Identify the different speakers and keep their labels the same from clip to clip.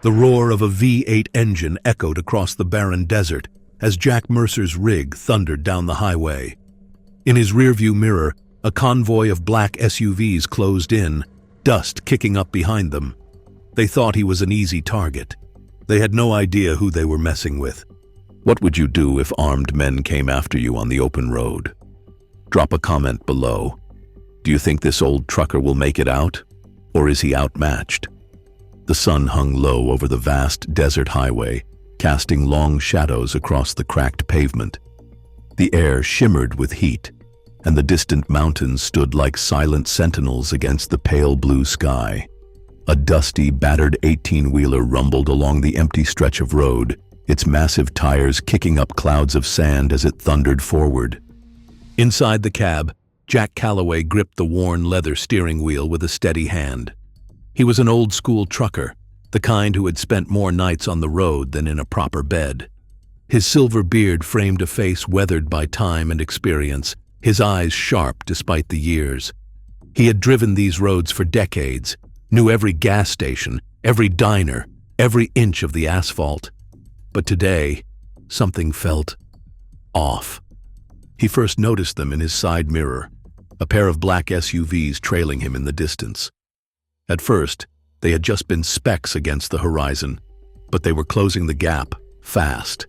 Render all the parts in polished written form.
Speaker 1: The roar of a V8 engine echoed across the barren desert as Jack Mercer's rig thundered down the highway. In his rearview mirror, a convoy of black SUVs closed in, dust kicking up behind them. They thought he was an easy target. They had no idea who they were messing with. What would you do if armed men came after you on the open road? Drop a comment below. Do you think this old trucker will make it out? Or is he outmatched? The sun hung low over the vast desert highway, casting long shadows across the cracked pavement. The air shimmered with heat, and the distant mountains stood like silent sentinels against the pale blue sky. A dusty, battered 18-wheeler rumbled along the empty stretch of road, its massive tires kicking up clouds of sand as it thundered forward. Inside the cab, Jack Calloway gripped the worn leather steering wheel with a steady hand. He was an old-school trucker, the kind who had spent more nights on the road than in a proper bed. His silver beard framed a face weathered by time and experience, his eyes sharp despite the years. He had driven these roads for decades, knew every gas station, every diner, every inch of the asphalt. But today, something felt off. He first noticed them in his side mirror, a pair of black SUVs trailing him in the distance. At first, they had just been specks against the horizon, but they were closing the gap, fast.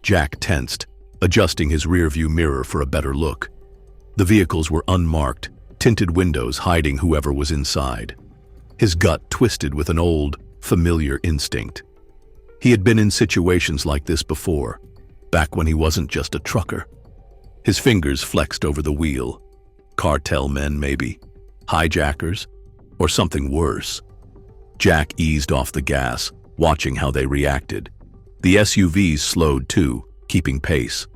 Speaker 1: Jack tensed, adjusting his rearview mirror for a better look. The vehicles were unmarked, tinted windows hiding whoever was inside. His gut twisted with an old, familiar instinct. He had been in situations like this before, back when he wasn't just a trucker. His fingers flexed over the wheel. Cartel men, maybe. Hijackers. Or something worse. Jack eased off the gas, watching how they reacted. The SUVs slowed too, keeping pace.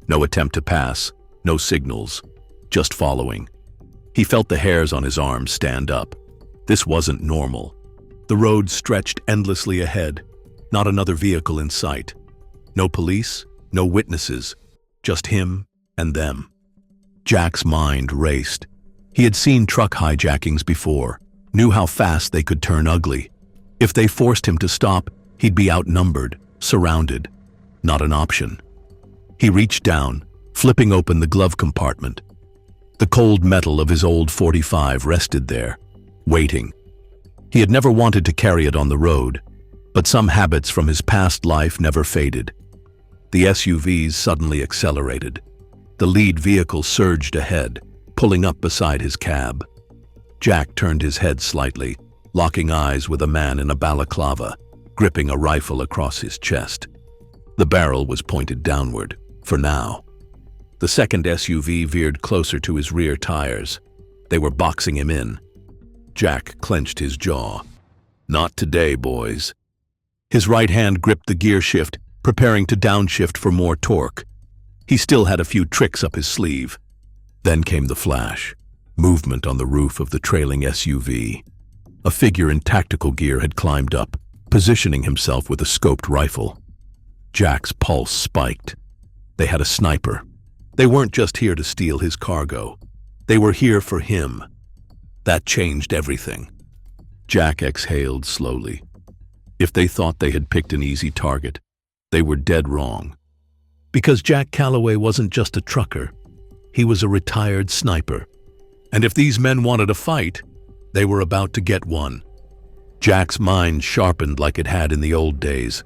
Speaker 1: No attempt to pass, no signals, just following. He felt the hairs on his arms stand up. This wasn't normal. The road stretched endlessly ahead, not another vehicle in sight. No police, no witnesses, just him and them. Jack's mind raced. He had seen truck hijackings before, knew how fast they could turn ugly. If they forced him to stop, he'd be outnumbered, surrounded. Not an option. He reached down, flipping open the glove compartment. The cold metal of his old .45 rested there, waiting. He had never wanted to carry it on the road, but some habits from his past life never faded. The SUVs suddenly accelerated. The lead vehicle surged ahead, pulling up beside his cab. Jack turned his head slightly, locking eyes with a man in a balaclava, gripping a rifle across his chest. The barrel was pointed downward, for now. The second SUV veered closer to his rear tires. They were boxing him in. Jack clenched his jaw. Not today, boys. His right hand gripped the gear shift, preparing to downshift for more torque. He still had a few tricks up his sleeve. Then came the flash. Movement on the roof of the trailing SUV. A figure in tactical gear had climbed up, positioning himself with a scoped rifle. Jack's pulse spiked. They had a sniper. They weren't just here to steal his cargo. They were here for him. That changed everything. Jack exhaled slowly. If they thought they had picked an easy target, they were dead wrong. Because Jack Calloway wasn't just a trucker. He was a retired sniper. And if these men wanted a fight, they were about to get one. Jack's mind sharpened like it had in the old days,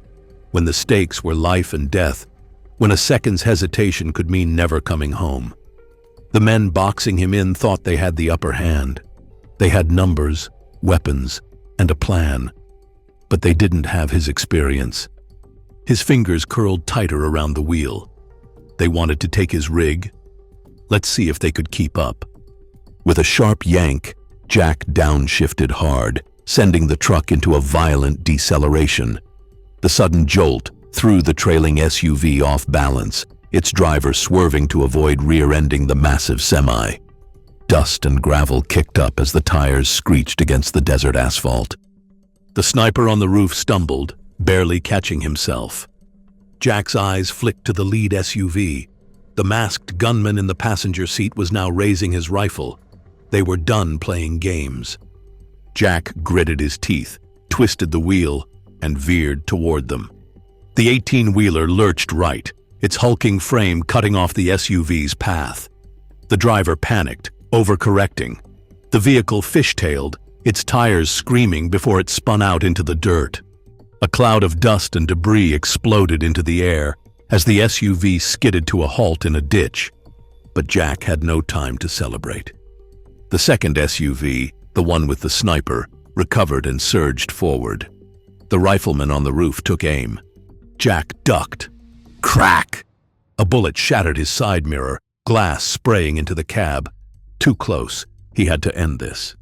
Speaker 1: when the stakes were life and death, when a second's hesitation could mean never coming home. The men boxing him in thought they had the upper hand. They had numbers, weapons, and a plan. But they didn't have his experience. His fingers curled tighter around the wheel. They wanted to take his rig. Let's see if they could keep up. With a sharp yank, Jack downshifted hard, sending the truck into a violent deceleration. The sudden jolt threw the trailing SUV off balance, its driver swerving to avoid rear-ending the massive semi. Dust and gravel kicked up as the tires screeched against the desert asphalt. The sniper on the roof stumbled, barely catching himself. Jack's eyes flicked to the lead SUV. The masked gunman in the passenger seat was now raising his rifle. They were done playing games. Jack gritted his teeth, twisted the wheel, and veered toward them. The 18-wheeler lurched right, its hulking frame cutting off the SUV's path. The driver panicked, overcorrecting. The vehicle fishtailed, its tires screaming before it spun out into the dirt. A cloud of dust and debris exploded into the air as the SUV skidded to a halt in a ditch. But Jack had no time to celebrate. The second SUV, the one with the sniper, recovered and surged forward. The rifleman on the roof took aim. Jack ducked. Crack! A bullet shattered his side mirror, glass spraying into the cab. Too close. He had to end this.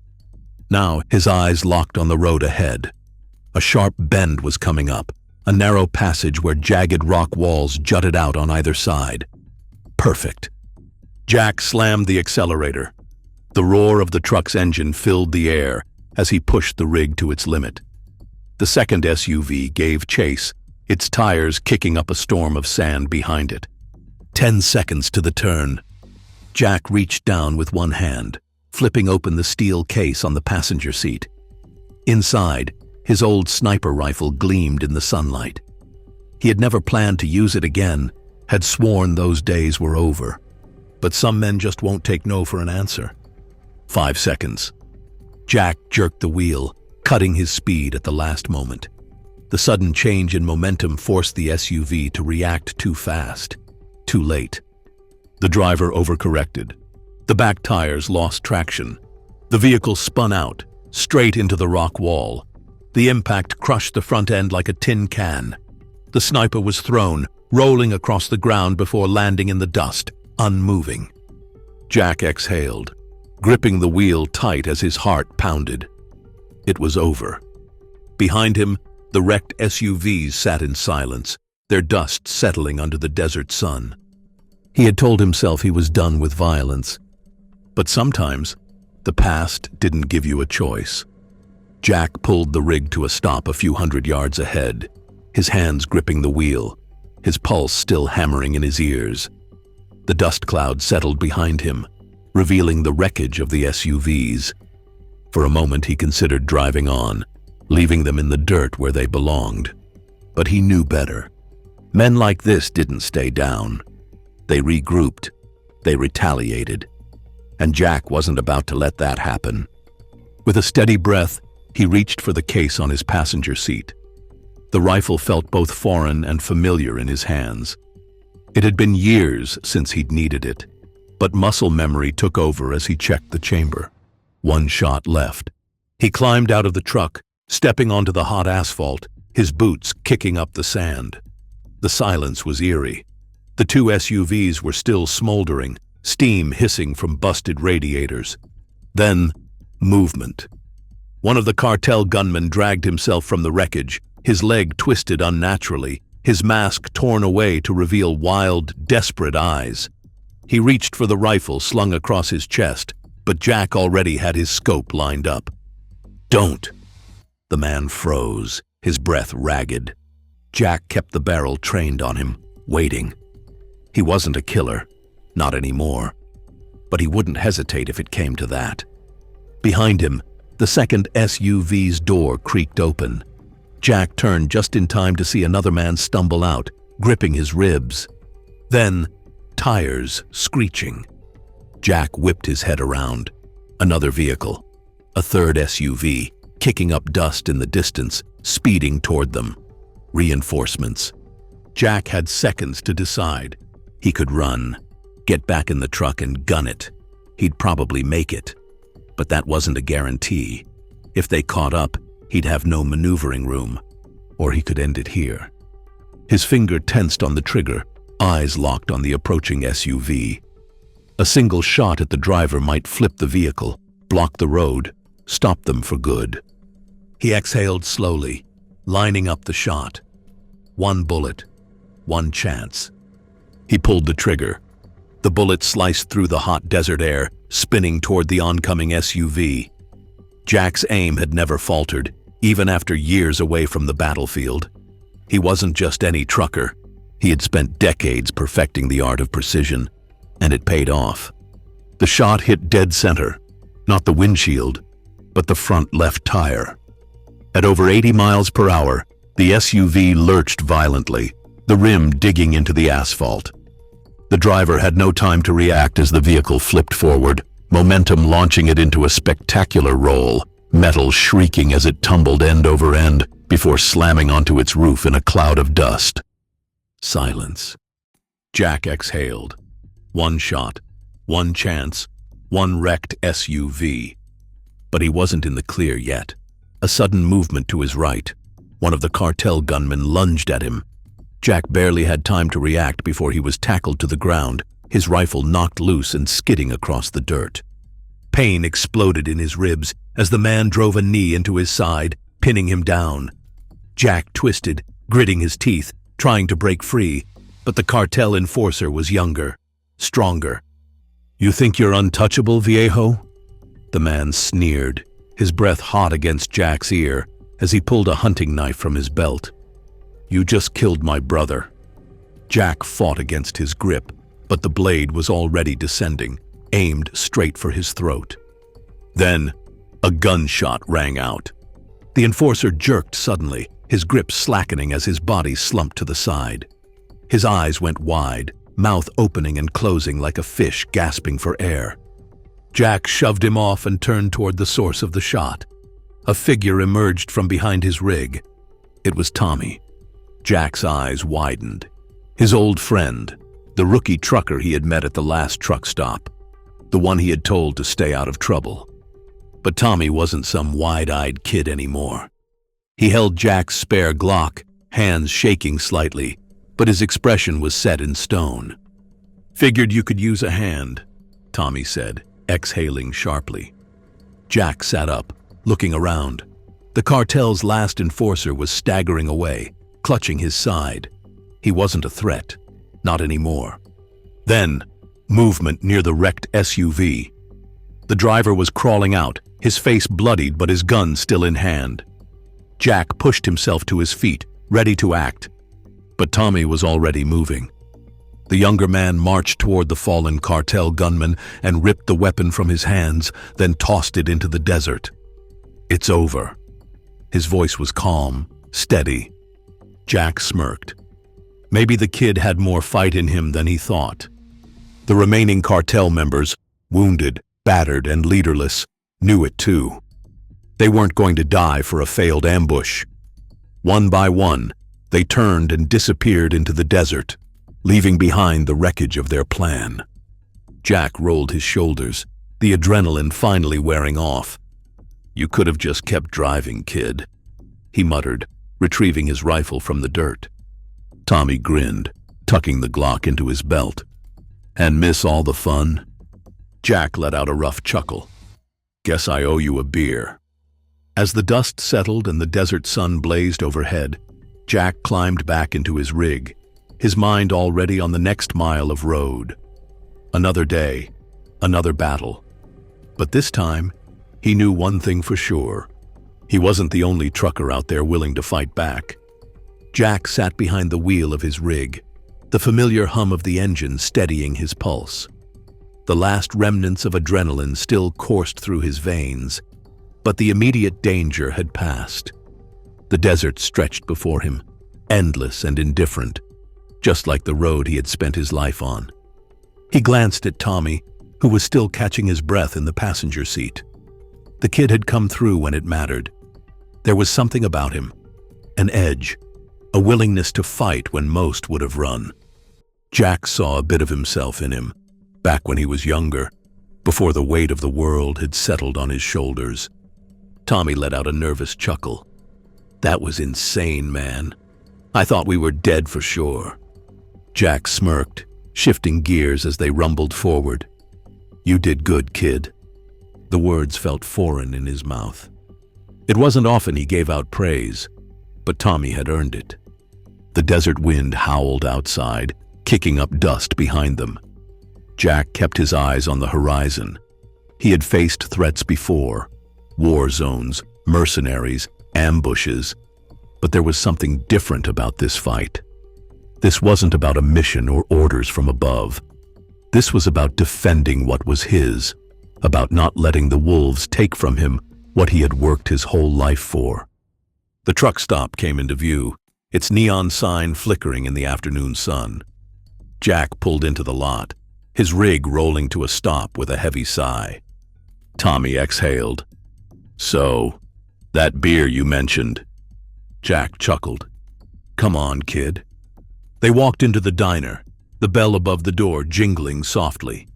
Speaker 1: Now his eyes locked on the road ahead. A sharp bend was coming up, a narrow passage where jagged rock walls jutted out on either side. Perfect. Jack slammed the accelerator. The roar of the truck's engine filled the air as he pushed the rig to its limit. The second SUV gave chase, its tires kicking up a storm of sand behind it. 10 seconds to the turn. Jack reached down with one hand, flipping open the steel case on the passenger seat. Inside, his old sniper rifle gleamed in the sunlight. He had never planned to use it again, had sworn those days were over. But some men just won't take no for an answer. 5 seconds. Jack jerked the wheel, cutting his speed at the last moment. The sudden change in momentum forced the SUV to react too fast, too late. The driver overcorrected. The back tires lost traction. The vehicle spun out, straight into the rock wall. The impact crushed the front end like a tin can. The sniper was thrown, rolling across the ground before landing in the dust, unmoving. Jack exhaled, gripping the wheel tight as his heart pounded. It was over. Behind him, the wrecked SUVs sat in silence, their dust settling under the desert sun. He had told himself he was done with violence. But sometimes, the past didn't give you a choice. Jack pulled the rig to a stop a few hundred yards ahead, his hands gripping the wheel, his pulse still hammering in his ears. The dust cloud settled behind him, revealing the wreckage of the SUVs. For a moment he considered driving on, leaving them in the dirt where they belonged. But he knew better. Men like this didn't stay down. They regrouped. They retaliated. And Jack wasn't about to let that happen. With a steady breath, he reached for the case on his passenger seat. The rifle felt both foreign and familiar in his hands. It had been years since he'd needed it, but muscle memory took over as he checked the chamber. One shot left. He climbed out of the truck, stepping onto the hot asphalt, his boots kicking up the sand. The silence was eerie. The two SUVs were still smoldering, steam hissing from busted radiators. Then, movement. One of the cartel gunmen dragged himself from the wreckage, his leg twisted unnaturally, his mask torn away to reveal wild, desperate eyes. He reached for the rifle slung across his chest, but Jack already had his scope lined up. "Don't!" The man froze, his breath ragged. Jack kept the barrel trained on him, waiting. He wasn't a killer, not anymore. But he wouldn't hesitate if it came to that. Behind him, the second SUV's door creaked open. Jack turned just in time to see another man stumble out, gripping his ribs. Then, tires screeching. Jack whipped his head around. Another vehicle. A third SUV, kicking up dust in the distance, speeding toward them. Reinforcements. Jack had seconds to decide. He could run, get back in the truck and gun it. He'd probably make it. But that wasn't a guarantee. If they caught up, he'd have no maneuvering room. Or he could end it here. His finger tensed on the trigger, eyes locked on the approaching SUV. A single shot at the driver might flip the vehicle, block the road, stop them for good. He exhaled slowly, lining up the shot. One bullet, one chance. He pulled the trigger. The bullet sliced through the hot desert air, spinning toward the oncoming SUV. Jack's aim had never faltered, even after years away from the battlefield. He wasn't just any trucker. He had spent decades perfecting the art of precision, and it paid off. The shot hit dead center, not the windshield, but the front left tire. At over 80 miles per hour, The SUV lurched violently, the rim digging into the asphalt. The driver had no time to react as the vehicle flipped forward, momentum launching it into a spectacular roll, metal shrieking as it tumbled end over end before slamming onto its roof in a cloud of dust. Silence. Jack exhaled. One shot, one chance, one wrecked SUV. But he wasn't in the clear yet. A sudden movement to his right. One of the cartel gunmen lunged at him. Jack barely had time to react before he was tackled to the ground, his rifle knocked loose and skidding across the dirt. Pain exploded in his ribs as the man drove a knee into his side, pinning him down. Jack twisted, gritting his teeth, trying to break free, but the cartel enforcer was younger, stronger. "You think you're untouchable, viejo?" The man sneered, his breath hot against Jack's ear as he pulled a hunting knife from his belt. "You just killed my brother." Jack fought against his grip, but the blade was already descending, aimed straight for his throat. Then, a gunshot rang out. The enforcer jerked suddenly, his grip slackening as his body slumped to the side. His eyes went wide, mouth opening and closing like a fish gasping for air. Jack shoved him off and turned toward the source of the shot. A figure emerged from behind his rig. It was Tommy. Jack's eyes widened. His old friend, the rookie trucker he had met at the last truck stop, the one he had told to stay out of trouble. But Tommy wasn't some wide-eyed kid anymore. He held Jack's spare Glock, hands shaking slightly, but his expression was set in stone. "Figured you could use a hand," Tommy said, exhaling sharply. Jack sat up, looking around. The cartel's last enforcer was staggering away, clutching his side. He wasn't a threat, not anymore. Then, movement near the wrecked SUV. The driver was crawling out, his face bloodied but his gun still in hand. Jack pushed himself to his feet, ready to act. But Tommy was already moving. The younger man marched toward the fallen cartel gunman and ripped the weapon from his hands, then tossed it into the desert. "It's over." His voice was calm, steady. Jack smirked. Maybe the kid had more fight in him than he thought. The remaining cartel members, wounded, battered, and leaderless, knew it too. They weren't going to die for a failed ambush. One by one, they turned and disappeared into the desert, leaving behind the wreckage of their plan. Jack rolled his shoulders, the adrenaline finally wearing off. "You could have just kept driving, kid," he muttered, retrieving his rifle from the dirt. Tommy grinned, tucking the Glock into his belt. "And miss all the fun?" Jack let out a rough chuckle. "Guess I owe you a beer." As the dust settled and the desert sun blazed overhead, Jack climbed back into his rig, his mind already on the next mile of road. Another day, another battle. But this time, he knew one thing for sure. He wasn't the only trucker out there willing to fight back. Jack sat behind the wheel of his rig, the familiar hum of the engine steadying his pulse. The last remnants of adrenaline still coursed through his veins, but the immediate danger had passed. The desert stretched before him, endless and indifferent, just like the road he had spent his life on. He glanced at Tommy, who was still catching his breath in the passenger seat. The kid had come through when it mattered. There was something about him, an edge, a willingness to fight when most would have run. Jack saw a bit of himself in him, back when he was younger, before the weight of the world had settled on his shoulders. Tommy let out a nervous chuckle. "That was insane, man. I thought we were dead for sure." Jack smirked, shifting gears as they rumbled forward. "You did good, kid." The words felt foreign in his mouth. It wasn't often he gave out praise, but Tommy had earned it. The desert wind howled outside, kicking up dust behind them. Jack kept his eyes on the horizon. He had faced threats before, war zones, mercenaries, ambushes, but there was something different about this fight. This wasn't about a mission or orders from above. This was about defending what was his, about not letting the wolves take from him what he had worked his whole life for. The truck stop came into view, its neon sign flickering in the afternoon sun. Jack pulled into the lot, his rig rolling to a stop with a heavy sigh. Tommy exhaled. "So, that beer you mentioned." Jack chuckled. "Come on, kid." They walked into the diner, the bell above the door jingling softly.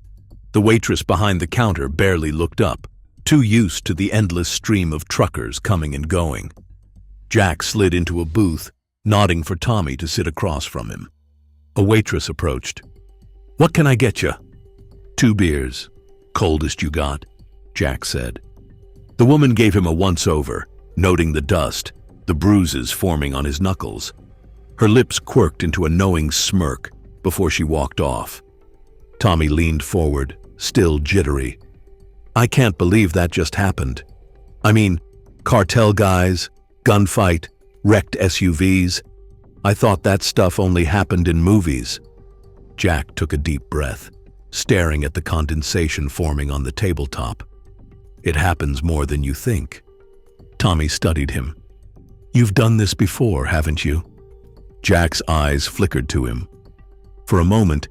Speaker 1: The waitress behind the counter barely looked up, too used to the endless stream of truckers coming and going. Jack slid into a booth, nodding for Tommy to sit across from him. A waitress approached. "What can I get you?" "2 beers. Coldest you got," Jack said. The woman gave him a once-over, noting the dust, the bruises forming on his knuckles. Her lips quirked into a knowing smirk before she walked off. Tommy leaned forward, still jittery. "I can't believe that just happened. I mean, cartel guys, gunfight, wrecked SUVs. I thought that stuff only happened in movies." Jack took a deep breath, staring at the condensation forming on the tabletop. "It happens more than you think." Tommy studied him. "You've done this before, haven't you?" Jack's eyes flickered to him. For a moment,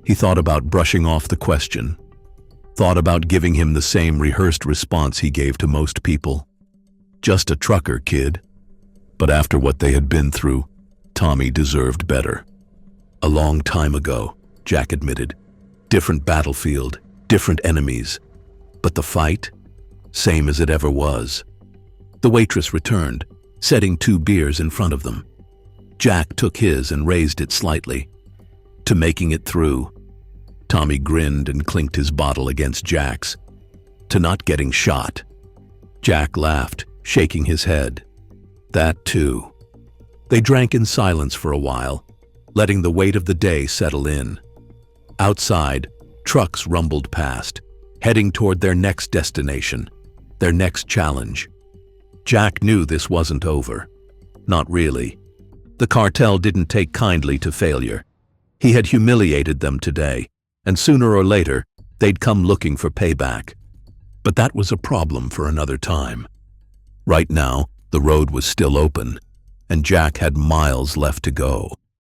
Speaker 1: he thought about brushing off the question, thought about giving him the same rehearsed response he gave to most people. "Just a trucker, kid." But after what they had been through, Tommy deserved better. "A long time ago," Jack admitted. "Different battlefield, different enemies. But the fight? Same as it ever was." The waitress returned, setting 2 beers in front of them. Jack took his and raised it slightly. "To making it through." Tommy grinned and clinked his bottle against Jack's. "To not getting shot." Jack laughed, shaking his head. "That too." They drank in silence for a while, letting the weight of the day settle in. Outside, trucks rumbled past, heading toward their next destination, their next challenge. Jack knew this wasn't over. Not really. The cartel didn't take kindly to failure. He had humiliated them today, and sooner or later, they'd come looking for payback. But that was a problem for another time. Right now, the road was still open, and Jack had miles left to go.